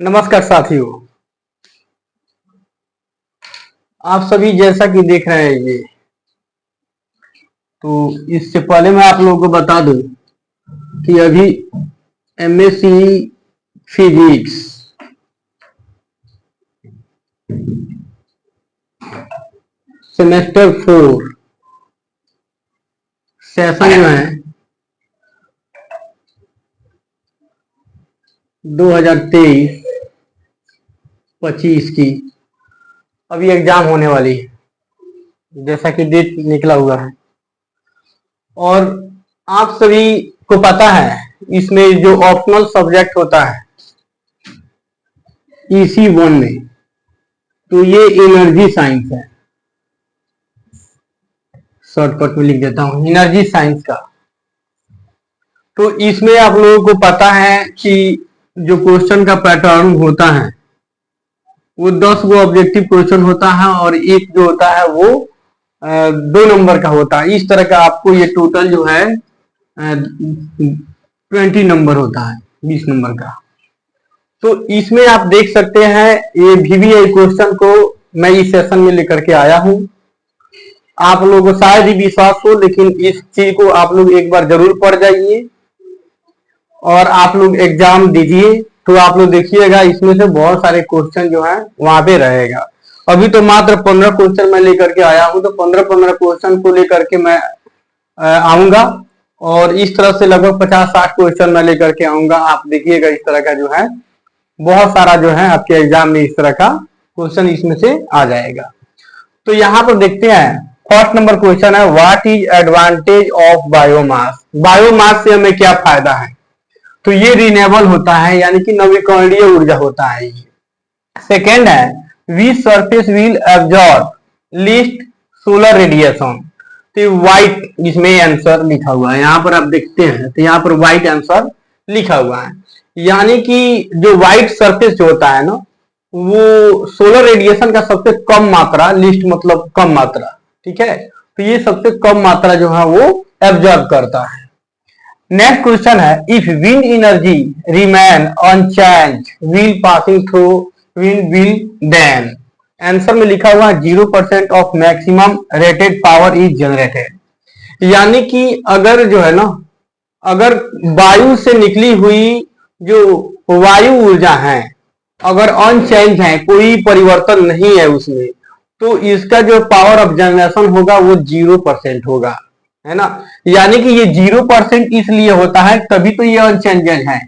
नमस्कार साथियों। आप सभी जैसा कि देख रहे हैं ये, तो इससे पहले मैं आप लोगों को बता दूं कि अभी एमएससी फिजिक्स सेमेस्टर 4 सेशन जो है 2023-25 की अभी एग्जाम होने वाली है, जैसा कि डेट निकला हुआ है। और आप सभी को पता है इसमें जो ऑप्शनल सब्जेक्ट होता है EC 1 में, तो ये एनर्जी साइंस है। शॉर्टकट में लिख देता हूं, एनर्जी साइंस का। तो इसमें आप लोगों को पता है कि जो क्वेश्चन का पैटर्न होता है वो 10 गो ऑब्जेक्टिव क्वेश्चन होता है और एक जो होता है वो 2 नंबर का होता है। इस तरह का आपको ये टोटल जो है 20 नंबर होता है, 20 नंबर का। तो इसमें आप देख सकते हैं ये VVI क्वेश्चन को मैं इस सेशन में लेकर के आया हूं। आप लोगों को शायद ही विश्वास हो, लेकिन इस चीज को आप लोग एक बार जरूर पढ़ जाइए और आप लोग एग्जाम दीजिए। तो आप लोग देखिएगा इसमें से बहुत सारे क्वेश्चन जो है वहां पे रहेगा। अभी तो मात्र 15 क्वेश्चन मैं लेकर के आया हूं, तो 15 क्वेश्चन को लेकर के मैं आऊंगा और इस तरह से लगभग 50-60 क्वेश्चन मैं लेकर के आऊंगा। आप देखिएगा इस तरह का जो है बहुत सारा जो है आपके एग्जाम में इस तरह का क्वेश्चन इसमें से आ जाएगा। तो यहाँ पर देखते हैं, फर्स्ट नंबर क्वेश्चन है, what is advantage of biomass. Biomass से हमें क्या फायदा है? तो ये रिन्यूएबल होता है, यानी कि नवीकरणीय ऊर्जा होता है ये। सेकेंड है, which surface will absorb least solar radiation. तो व्हाइट इसमें आंसर लिखा हुआ है, यहाँ पर आप देखते हैं तो यहाँ पर व्हाइट आंसर लिखा हुआ है। यानी कि जो व्हाइट सरफेस जो होता है ना, वो सोलर रेडिएशन का सबसे कम मात्रा, लिस्ट मतलब कम मात्रा, ठीक है, तो ये सबसे कम मात्रा जो है वो एब्जॉर्ब करता है। नेक्स्ट क्वेश्चन है, if wind energy remain unchanged will passing through wind will then. Answer में लिखा हुआ है 0% of maximum rated power is generated. यानी कि अगर जो है ना, अगर वायु से निकली हुई जो वायु ऊर्जा है अगर अनचेंज है, कोई परिवर्तन नहीं है उसमें, तो इसका जो पावर ऑफ जनरेशन होगा वो 0% होगा, है ना। यानी कि ये 0% इसलिए होता है, तभी तो ये अनचेंज है।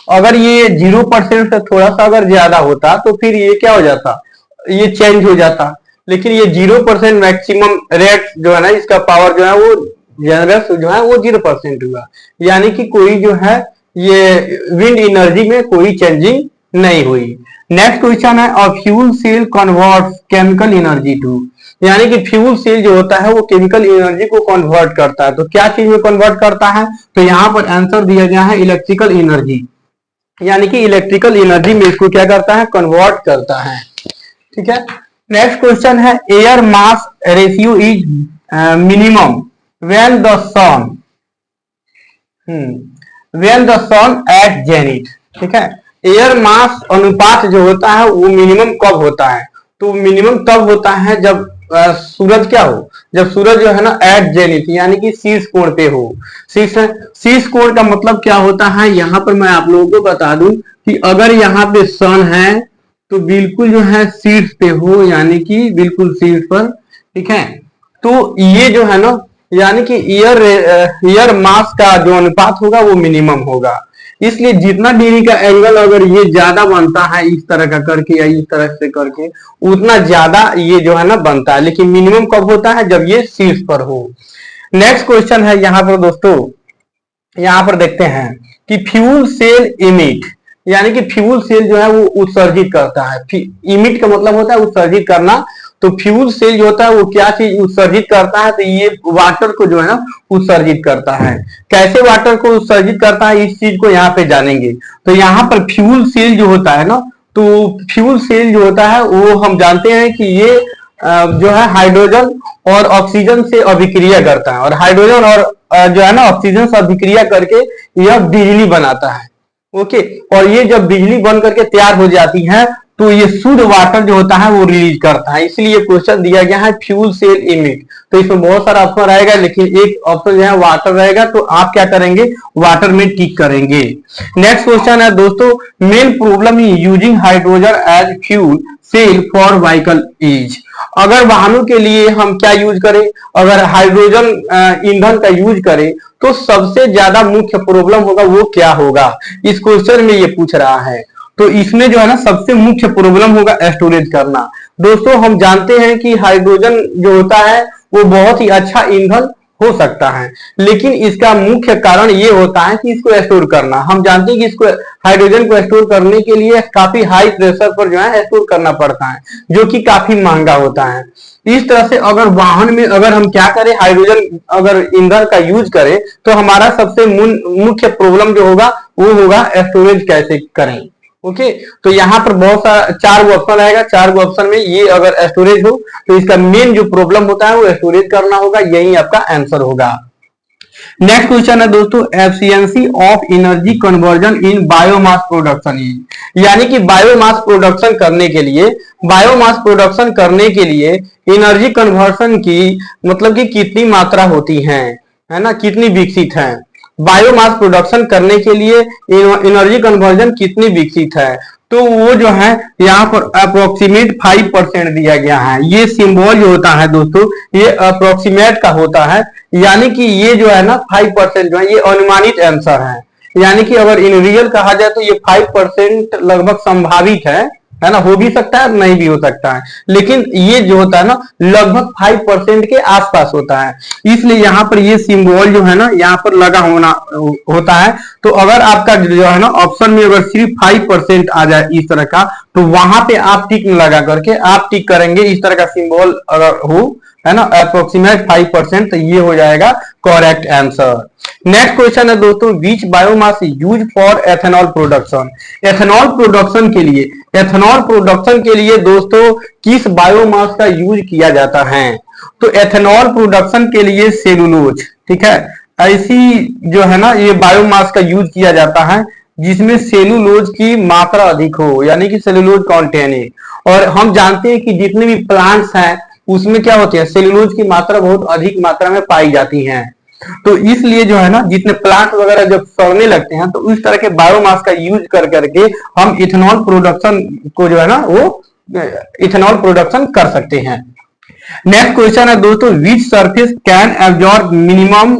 अगर ये 0% से थोड़ा सा अगर ज्यादा होता तो फिर ये क्या हो जाता, ये चेंज हो जाता। लेकिन ये 0% मैक्सिमम रेट जो है ना, इसका पावर जो है वो जनरेशन जो है वो 0% हुआ। यानी कि कोई जो है ये विंड एनर्जी में कोई चेंजिंग नहीं हुई। नेक्स्ट क्वेश्चन है, a fuel cell converts chemical energy to. यानी कि फ्यूल सेल जो होता है वो केमिकल एनर्जी को कन्वर्ट करता है। तो क्या चीज में कन्वर्ट करता है? तो यहाँ पर आंसर दिया गया है इलेक्ट्रिकल एनर्जी। यानी कि इलेक्ट्रिकल एनर्जी में इसको क्या करता है? कन्वर्ट करता है, ठीक है। नेक्स्ट क्वेश्चन है, air mass ratio is minimum when the sun at zenith. ठीक है, एयर मास अनुपात जो होता है वो मिनिमम कब होता है? तो मिनिमम तब होता है जब सूरज क्या हो, जब सूरज जो है ना एट जेनिथ यानी कि शीर्ष कोण पे हो। शीर्ष कोण का मतलब क्या होता है? यहाँ पर मैं आप लोगों को बता दूं कि अगर यहाँ पे सन है तो बिल्कुल जो है शीर्ष पे हो, यानी कि बिल्कुल शीर्ष पर, ठीक है। तो ये जो है ना, यानी कि एयर मास का जो अनुपात होगा वो मिनिमम होगा। इसलिए जितना डिग्री का एंगल अगर ये ज्यादा बनता है इस तरह का करके या इस तरह से करके, उतना ज्यादा ये जो है ना बनता है। लेकिन मिनिमम कब होता है? जब ये शीर्ष पर हो। नेक्स्ट क्वेश्चन है यहाँ पर दोस्तों, यहाँ पर देखते हैं कि फ्यूल सेल इमिट, यानी कि फ्यूल सेल जो है वो उत्सर्जित करता है। इमिट का मतलब होता है उत्सर्जित करना। तो फ्यूल सेल जो होता है वो क्या चीज उत्सर्जित करता है? तो ये वाटर को जो है ना उत्सर्जित करता है। कैसे वाटर को उत्सर्जित करता है इस चीज को यहाँ पे जानेंगे। तो यहाँ पर फ्यूल सेल जो होता है ना, तो फ्यूल सेल जो होता है वो हम जानते हैं कि ये जो है हाइड्रोजन और ऑक्सीजन से अभिक्रिया करता है, और हाइड्रोजन और जो है ना ऑक्सीजन से अभिक्रिया करके यह बिजली बनाता है। ओके। और ये जब बिजली बन करके तैयार हो जाती है तो ये शुद्ध वाटर जो होता है वो रिलीज करता है, इसलिए क्वेश्चन दिया गया है फ्यूल सेल इमिट। तो इसमें बहुत सारा ऑप्शन रहेगा, लेकिन एक ऑप्शन जो है वाटर रहेगा, तो आप क्या करेंगे, वाटर में टिक करेंगे। नेक्स्ट क्वेश्चन है दोस्तों, main problem in using hydrogen as fuel cell for vehicle is. अगर वाहनों के लिए हम क्या यूज करें, अगर हाइड्रोजन ईंधन का यूज करें तो सबसे ज्यादा मुख्य प्रॉब्लम होगा वो क्या होगा, इस क्वेश्चन में ये पूछ रहा है। तो इसमें जो है ना सबसे मुख्य प्रॉब्लम होगा स्टोरेज करना। दोस्तों हम जानते हैं कि हाइड्रोजन जो होता है वो बहुत ही अच्छा ईंधन हो सकता है, लेकिन इसका मुख्य कारण ये होता है कि इसको स्टोर करना। हम जानते हैं कि इसको हाइड्रोजन को स्टोर करने के लिए काफी हाई प्रेशर पर जो है स्टोर करना पड़ता है, जो कि काफी महंगा होता है। इस तरह से अगर वाहन में अगर हम क्या करें, हाइड्रोजन अगर ईंधन का यूज करें तो हमारा सबसे मुख्य प्रॉब्लम जो होगा वो होगा स्टोरेज कैसे करें। ओके, तो यहाँ पर बहुत सारा 4 ऑप्शन आएगा, 4 ऑप्शन में ये अगर स्टोरेज हो तो इसका मेन जो प्रॉब्लम होता है वो स्टोरेज करना होगा, यही आपका आंसर होगा। नेक्स्ट क्वेश्चन है दोस्तों, efficiency of energy conversion in biomass production is. यानी कि बायोमास प्रोडक्शन करने के लिए, बायोमास प्रोडक्शन करने के लिए एनर्जी कन्वर्शन की मतलब कि कितनी मात्रा होती है ना, कितनी विकसित है। बायोमास प्रोडक्शन करने के लिए एनर्जी कन्वर्जन कितनी विकसित है, तो वो जो है यहाँ पर अप्रोक्सीमेट 5% दिया गया है। ये सिंबल जो होता है दोस्तों ये अप्रोक्सीमेट का होता है, यानी कि ये जो है ना 5% जो है ये अनुमानित आंसर है, यानी कि अगर इन रियल कहा जाए तो ये 5% लगभग संभावित है ना, हो भी सकता है नहीं भी हो सकता है, लेकिन ये जो होता है ना लगभग 5% के आसपास होता है, इसलिए यहाँ पर ये सिंबल जो है ना यहाँ पर लगा होना होता है। तो अगर आपका जो है ना ऑप्शन में अगर सिर्फ 5% आ जाए इस तरह का, तो वहां पे आप टिक लगा करके आप टिक करेंगे, इस तरह का सिंबल अगर हो है ना अप्रोक्सीमेट 5%, तो ये हो जाएगा करेक्ट आंसर। नेक्स्ट क्वेश्चन है दोस्तों, which biomass use for ethanol production. Ethanol production के लिए, एथेनॉल प्रोडक्शन के लिए दोस्तों किस बायोमास का यूज किया जाता है, तो एथेनॉल प्रोडक्शन के लिए सेलुलोज, ठीक है, ऐसी जो है ना ये बायोमास का यूज किया जाता है जिसमें सेलुलोज की मात्रा अधिक हो, यानी कि सेलुलोज कंटेनिंग। और हम जानते हैं कि जितने भी प्लांट्स हैं उसमें क्या होती है, सेलुलोज की मात्रा बहुत अधिक मात्रा में पाई जाती है। तो इसलिए जो है ना जितने प्लांट वगैरह जब सड़ने लगते हैं तो उस तरह के बायोमास का यूज कर करके हम इथेनॉल प्रोडक्शन को जो है ना वो इथेनॉल प्रोडक्शन कर सकते हैं। नेक्स्ट क्वेश्चन है दोस्तों, which surface can absorb minimum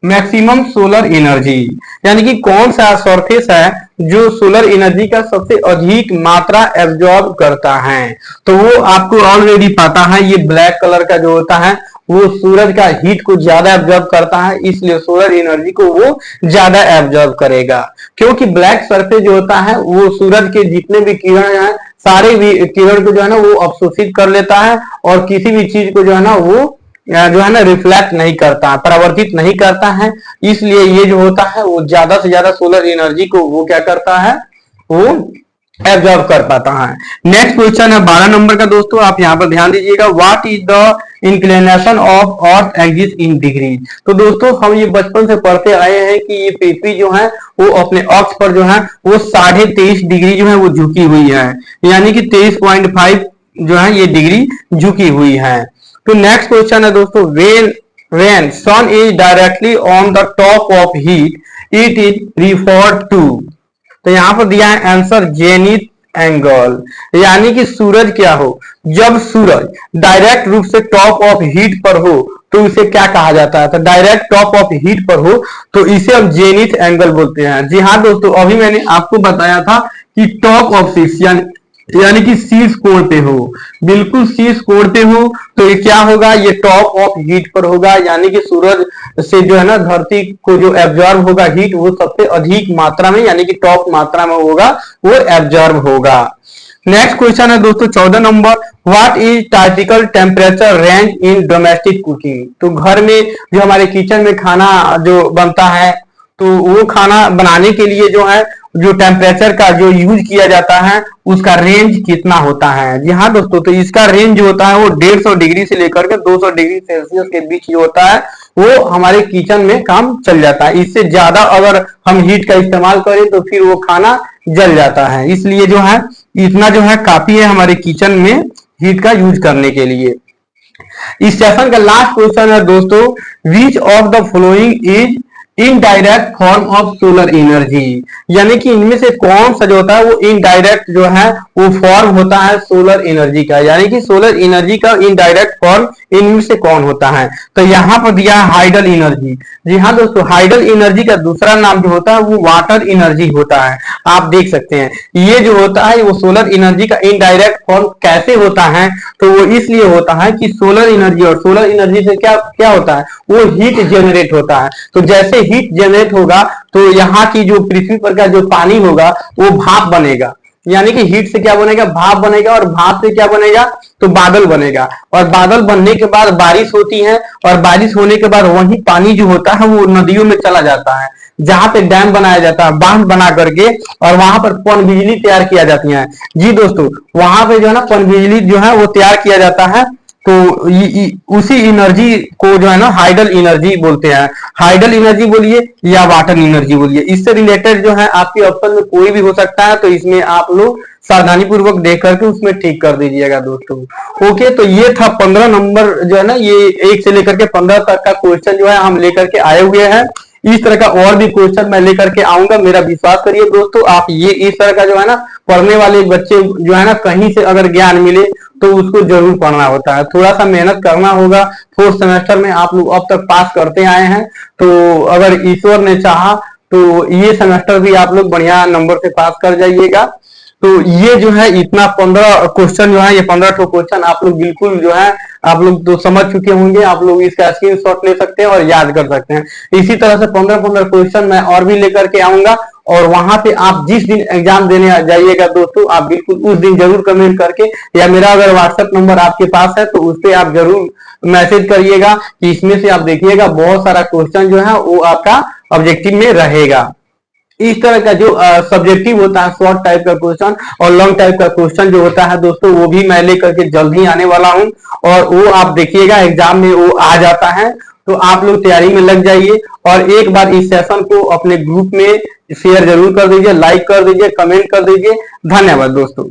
maximum solar energy. यानी कि कौन सा सरफेस है जो सोलर एनर्जी का सबसे अधिक मात्रा एब्जॉर्ब करता है, तो वो आपको ऑलरेडी पता है, ये ब्लैक कलर का जो होता है वो सूरज का हीट को ज्यादा एब्जॉर्ब करता है, इसलिए सोलर एनर्जी को वो ज्यादा एब्जॉर्ब करेगा। क्योंकि ब्लैक सरफेस जो होता है वो सूरज के जितने भी किरण हैं सारे भी किरण को जो है ना वो अवशोषित कर लेता है और किसी भी चीज को जो है ना वो जो है ना रिफ्लेक्ट नहीं करता, परावर्तित नहीं करता है, इसलिए ये जो होता है वो ज्यादा से ज्यादा सोलर एनर्जी को वो क्या करता है, वो एब्जॉर्ब कर पाता है। नेक्स्ट क्वेश्चन है 12 नंबर का दोस्तों, आप यहाँ पर ध्यान दीजिएगा, what is the inclination of earth axis in degree. तो दोस्तों हम ये बचपन से पढ़ते आए हैं कि ये पृथ्वी जो है वो अपने अक्ष पर जो है वो 23.5 डिग्री जो है वो झुकी हुई है, यानी कि 23.5 जो है ये डिग्री झुकी हुई है। तो नेक्स्ट क्वेश्चन है दोस्तों, when sun is directly on the top of heat, it is referred to। तो यहां पर दिया है आंसर जेनिथ एंगल, यानी कि सूरज क्या हो, जब सूरज डायरेक्ट रूप से टॉप ऑफ हीट पर हो तो इसे क्या कहा जाता है, तो डायरेक्ट टॉप ऑफ हीट पर हो तो इसे हम जेनिथ एंगल बोलते हैं। जी हाँ दोस्तों, अभी मैंने आपको बताया था कि टॉप ऑफ शीर्ष यानी कि शीर्ष कोण पे हो, बिल्कुल शीर्ष कोण पे हो तो ये क्या होगा, ये टॉप ऑफ हीट पर होगा, यानी कि सूरज से जो है ना धरती को जो एब्जॉर्ब होगा हीट वो सबसे अधिक मात्रा में यानी कि टॉप मात्रा में होगा, वो एब्जॉर्ब होगा। नेक्स्ट क्वेश्चन है दोस्तों 14 number, what is typical temperature range in domestic cooking. तो घर में जो हमारे किचन में खाना जो बनता है तो वो खाना बनाने के लिए जो है जो टेम्परेचर का जो यूज किया जाता है उसका रेंज कितना होता है। जी हाँ दोस्तों, तो इसका रेंज जो होता है वो 150 डिग्री से लेकर के 200 डिग्री सेल्सियस के बीच जो होता है वो हमारे किचन में काम चल जाता है। इससे ज्यादा अगर हम हीट का इस्तेमाल करें तो फिर वो खाना जल जाता है। इसलिए जो है इतना जो है काफी है हमारे किचन में हीट का यूज करने के लिए। इस सेशन का लास्ट क्वेश्चन है दोस्तों, which of the following is indirect form of solar energy, यानी कि इनमें से कौन सा जो होता है वो इनडायरेक्ट जो है वो फॉर्म होता है सोलर एनर्जी का, यानी कि सोलर एनर्जी का इनडायरेक्ट फॉर्म इनमें से कौन होता है। तो यहाँ पर दिया है हाइडल एनर्जी। जी हाँ दोस्तों, हाइडल एनर्जी का दूसरा नाम जो होता है वो वाटर एनर्जी होता है। आप देख सकते हैं ये जो होता है वो सोलर एनर्जी का इनडायरेक्ट फॉर्म कैसे होता है, तो वो इसलिए होता है कि सोलर एनर्जी और सोलर एनर्जी से क्या क्या होता है, वो हीट जनरेट होता है। तो जैसे हीट जनरेट होगा तो यहाँ की जो पृथ्वी पर का जो पानी होगा वो भाप बनेगा, यानी कि हीट से क्या बनेगा, भाप बनेगा, और भाप से क्या बनेगा, तो बादल बनेगा, और बादल बनने के बाद बारिश होती है, और बारिश होने के बाद वही पानी जो होता है वो नदियों में चला जाता है, जहां पे डैम बनाया जाता है, बांध बना करके, और वहां पर पन बिजली तैयार किया जाती है। जी दोस्तों, वहां पे जो है ना पन बिजली जो है वो तैयार किया जाता है। तो उसी एनर्जी को जो है ना हाइडल एनर्जी बोलते हैं। हाइडल एनर्जी बोलिए या वाटर एनर्जी बोलिए, इससे रिलेटेड जो है आपके ऑप्शन में कोई भी हो सकता है, तो इसमें आप लोग सावधानी पूर्वक देख करके उसमें ठीक कर दीजिएगा दोस्तों। ओके, तो ये था 15 नंबर जो है ना, ये 1 से लेकर के 15 तक का क्वेश्चन जो है हम लेकर के आए हुए हैं। इस तरह का और भी क्वेश्चन मैं लेकर के आऊंगा, मेरा विश्वास करिए दोस्तों। आप ये इस तरह का जो है ना पढ़ने वाले बच्चे जो है ना, कहीं से अगर ज्ञान मिले तो उसको जरूर पढ़ना होता है, थोड़ा सा मेहनत करना होगा। 4th सेमेस्टर में आप लोग अब तक पास करते आए हैं, तो अगर ईश्वर ने चाहा तो ये सेमेस्टर भी आप लोग बढ़िया नंबर से पास कर जाइएगा। तो ये जो है इतना 15 क्वेश्चन जो है, ये 15 ठो क्वेश्चन आप लोग बिल्कुल जो है आप लोग तो समझ चुके होंगे। आप लोग इसका स्क्रीनशॉट ले सकते हैं और याद कर सकते हैं। इसी तरह से 15 क्वेश्चन मैं और भी लेकर के आऊंगा, और वहां पे आप जिस दिन एग्जाम देने जाइएगा दोस्तों, आप बिल्कुल उस दिन जरूर कमेंट करके, या मेरा अगर व्हाट्सएप नंबर आपके पास है तो उस पर आप जरूर मैसेज करिएगा कि इसमें से आप देखिएगा बहुत सारा क्वेश्चन जो है वो आपका ऑब्जेक्टिव में रहेगा। इस तरह का जो सब्जेक्टिव होता है शॉर्ट टाइप का क्वेश्चन और लॉन्ग टाइप का क्वेश्चन जो होता है दोस्तों, वो भी मैं लेकर के जल्द ही आने वाला हूं, और वो आप देखिएगा एग्जाम में वो आ जाता है। तो आप लोग तैयारी में लग जाइए, और एक बार इस सेशन को अपने ग्रुप में शेयर जरूर कर दीजिए, लाइक कर दीजिए, कमेंट कर दीजिए। धन्यवाद दोस्तों।